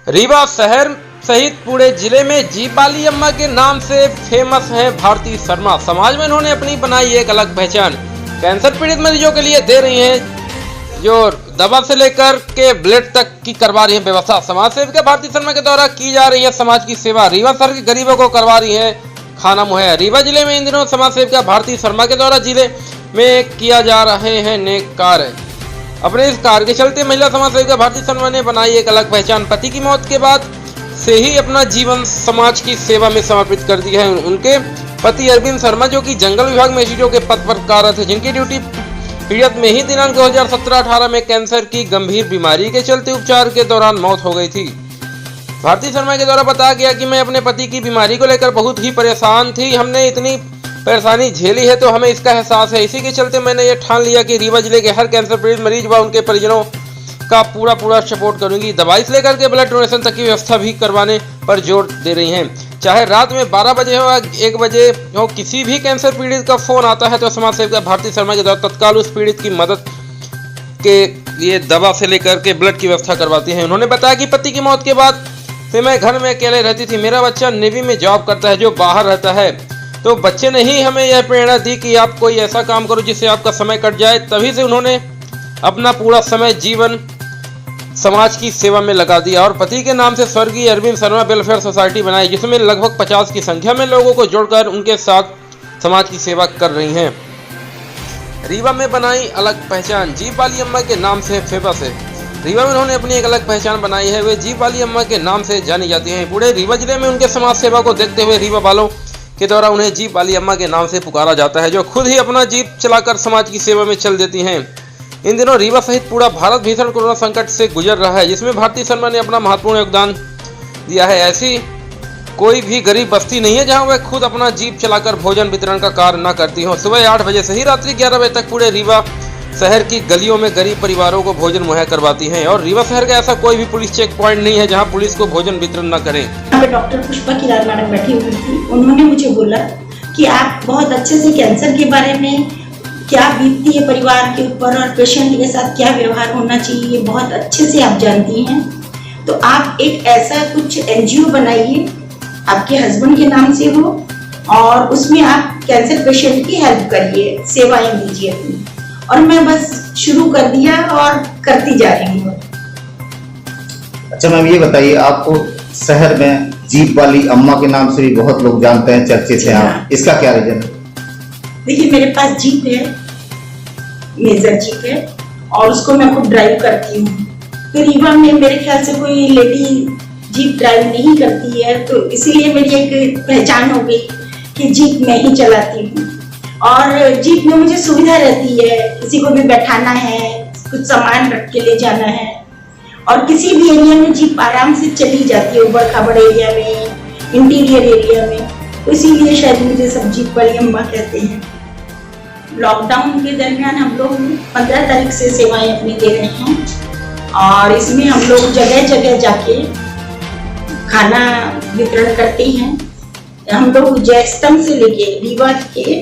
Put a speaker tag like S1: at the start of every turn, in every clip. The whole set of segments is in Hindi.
S1: रीवा शहर सहित पूरे जिले में जीप वाली अम्मा के नाम से फेमस है भारती शर्मा। समाज में इन्होंने अपनी बनाई एक अलग पहचान। कैंसर पीड़ित मरीजों के लिए दे रही हैं जो दवा से लेकर के ब्लड तक की करवा रही है व्यवस्था। समाज सेविका भारती शर्मा के द्वारा की जा रही है समाज की सेवा। रीवा शहर के गरीबों को करवा रही है खाना मुहैया। रीवा जिले में इन दिनों समाज सेविका भारती शर्मा के द्वारा जिले में किया जा रहे हैं नेक कार्य। अपने इस कार्य के चलते महिला समाज सेविका भारती शर्मा ने बनाई एक अलग पहचान। पति की मौत के बाद से ही अपना जीवन समाज की सेवा में समर्पित कर दिया है। उनके पति अरविंद शर्मा जो कि जंगल विभाग में एसडीओ के पद पर कार्यरत थे, जिनकी ड्यूटी पीड़ित में ही दिनांक 2017-18 में कैंसर की गंभीर बीमारी के चलते उपचार के दौरान मौत हो गई थी। भारती शर्मा के द्वारा बताया गया कि मैं अपने पति की बीमारी को लेकर बहुत ही परेशान थी। हमने इतनी परेशानी झेली है तो हमें इसका एहसास है। इसी के चलते मैंने ये ठान लिया कि रीवा जिले के हर कैंसर पीड़ित मरीज व उनके परिजनों का पूरा सपोर्ट करूंगी। दवाई से लेकर के ब्लड डोनेशन तक की व्यवस्था भी करवाने पर जोर दे रही हैं। चाहे रात में 12 बजे हो या 1 बजे हो, किसी भी कैंसर पीड़ित का फोन आता है तो समाज सेविका भारती शर्मा के द्वारा तत्काल उस पीड़ित की मदद के लिए दवा से लेकर के ब्लड की व्यवस्था करवाती हैं। उन्होंने बताया कि पति की मौत के बाद से मैं घर में अकेले रहती थी। मेरा बच्चा नेवी में जॉब करता है जो बाहर रहता है, तो बच्चे ने ही हमें यह प्रेरणा दी कि आप कोई ऐसा काम करो जिससे आपका समय कट जाए। तभी से उन्होंने अपना पूरा समय जीवन समाज की सेवा में लगा दिया और पति के नाम से स्वर्गीय अरविंद शर्मा वेलफेयर सोसाइटी बनाई, जिसमें लगभग 50 की संख्या में लोगों को जोड़कर उनके साथ समाज की सेवा कर रही हैं। रीवा में बनाई अलग पहचान। जीप वाली अम्मा के नाम से फेमस है। रीवा में उन्होंने अपनी एक अलग पहचान बनाई है। वे जीप वाली अम्मा के नाम से जानी जाती हैं। पूरे रीवा जिले में उनके समाज सेवा को देखते हुए रीवा वालों के द्वारा उन्हें जीप वाली अम्मा के नाम से पुकारा जाता है, जो खुद ही अपना जीप चलाकर समाज की सेवा में चल देती हैं। इन दिनों रीवा सहित पूरा भारत भीषण कोरोना संकट से गुजर रहा है, जिसमें भारती शर्मा ने अपना महत्वपूर्ण योगदान दिया है। ऐसी कोई भी गरीब बस्ती नहीं है जहां वह खुद अपना जीप चलाकर भोजन वितरण का कार्य न करती हो। सुबह 8 बजे से ही रात्रि 11 बजे तक पूरे रीवा शहर की गलियों में गरीब परिवारों को भोजन मुहैया करवाती हैं। और रीवा शहर का ऐसा कोई भी पुलिस चेक पॉइंट नहीं है जहां पुलिस को भोजन वितरण न करें।
S2: डॉक्टर पुष्पा किरार मैडम बैठी हुई थी। उन्होंने मुझे बोला कि आप बहुत अच्छे से कैंसर के बारे में क्या बीतती है परिवार के ऊपर और पेशेंट के साथ क्या व्यवहार होना चाहिए बहुत अच्छे से आप जानती हैं, तो आप एक ऐसा कुछ एनजीओ बनाइए, आपके हस्बैंड के नाम से हो और उसमें आप कैंसर पेशेंट की हेल्प करिए, सेवाएं दीजिए अपनी। और मैं बस शुरू कर दिया और करती जा रही हूँ।
S3: अच्छा मैम, ये बताइए, आपको शहर में जीप वाली अम्मा के नाम से भी बहुत लोग जानते हैं, चर्चे से आप, इसका क्या रीजन है?
S2: देखिए, मेरे पास जीप है, मेजर जीप है और उसको मैं खुद ड्राइव करती हूँ। तो रीवा में मेरे ख्याल से कोई लेडी जीप ड्राइव नहीं करती है, तो इसीलिए मेरी एक पहचान हो गई कि जीप मैं ही चलाती हूँ। और जीप में मुझे सुविधा रहती है, किसी को भी बैठाना है, कुछ सामान रख के ले जाना है और किसी भी एरिया में जीप आराम से चली जाती है, ऊबड़ खाबड़ एरिया में, इंटीरियर एरिया में। तो इसीलिए शायद मुझे सब जीप वाली अम्मा कहते हैं। लॉकडाउन के दरमियान हम लोग 15 तारीख से सेवाएं अपनी दे रहे हैं और इसमें हम लोग जगह जगह जाके खाना वितरण करते हैं। हम लोग जयस्तंभ से लेके रीवा के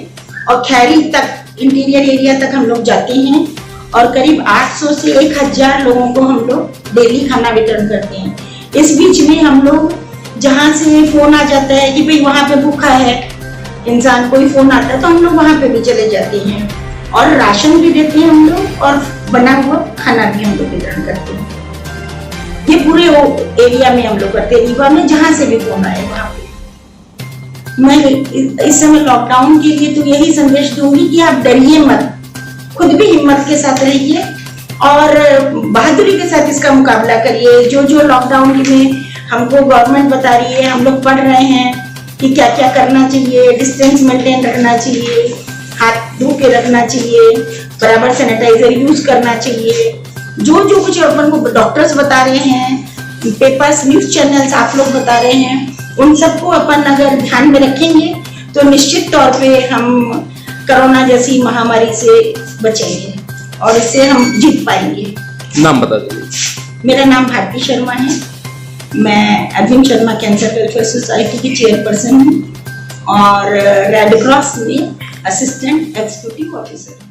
S2: और खैरी तक इंटीरियर एरिया तक हम लोग जाते हैं और करीब 800 से 1000 लोगों को हम लोग डेली खाना वितरण करते हैं। इस बीच में हम लोग जहाँ से फोन आ जाता है कि भाई वहाँ पे भूखा है इंसान, कोई फोन आता है तो हम लोग वहाँ पे भी चले जाते हैं और राशन भी देते हैं हम लोग और बना हुआ खाना भी हम लोग वितरण करते हैं। ये पूरे एरिया में हम लोग करते हैं, रीवा में जहाँ से भी फोन आए वहाँ पे। मैं इस समय लॉकडाउन के लिए तो यही संदेश दूंगी कि आप डरिए मत, खुद भी हिम्मत के साथ रहिए और बहादुरी के साथ इसका मुकाबला करिए। जो लॉकडाउन में हमको गवर्नमेंट बता रही है, हम लोग पढ़ रहे हैं कि क्या क्या करना चाहिए, डिस्टेंस मेंटेन रखना चाहिए, हाथ धो के रखना चाहिए, बराबर सैनिटाइजर यूज करना चाहिए। जो कुछ अपन को डॉक्टर्स बता रहे हैं, पेपर्स, न्यूज चैनल्स आप लोग बता रहे हैं, उन सबको अपन अगर ध्यान में रखेंगे तो निश्चित तौर पे हम कोरोना जैसी महामारी से बचेंगे और इससे हम जीत पाएंगे।
S1: नाम बता दीजिए।
S2: मेरा नाम भारती शर्मा है। मैं Arvind Sharma cancer welfare society की चेयरपर्सन हूँ और रेड क्रॉस में असिस्टेंट एग्जीक्यूटिव ऑफिसर।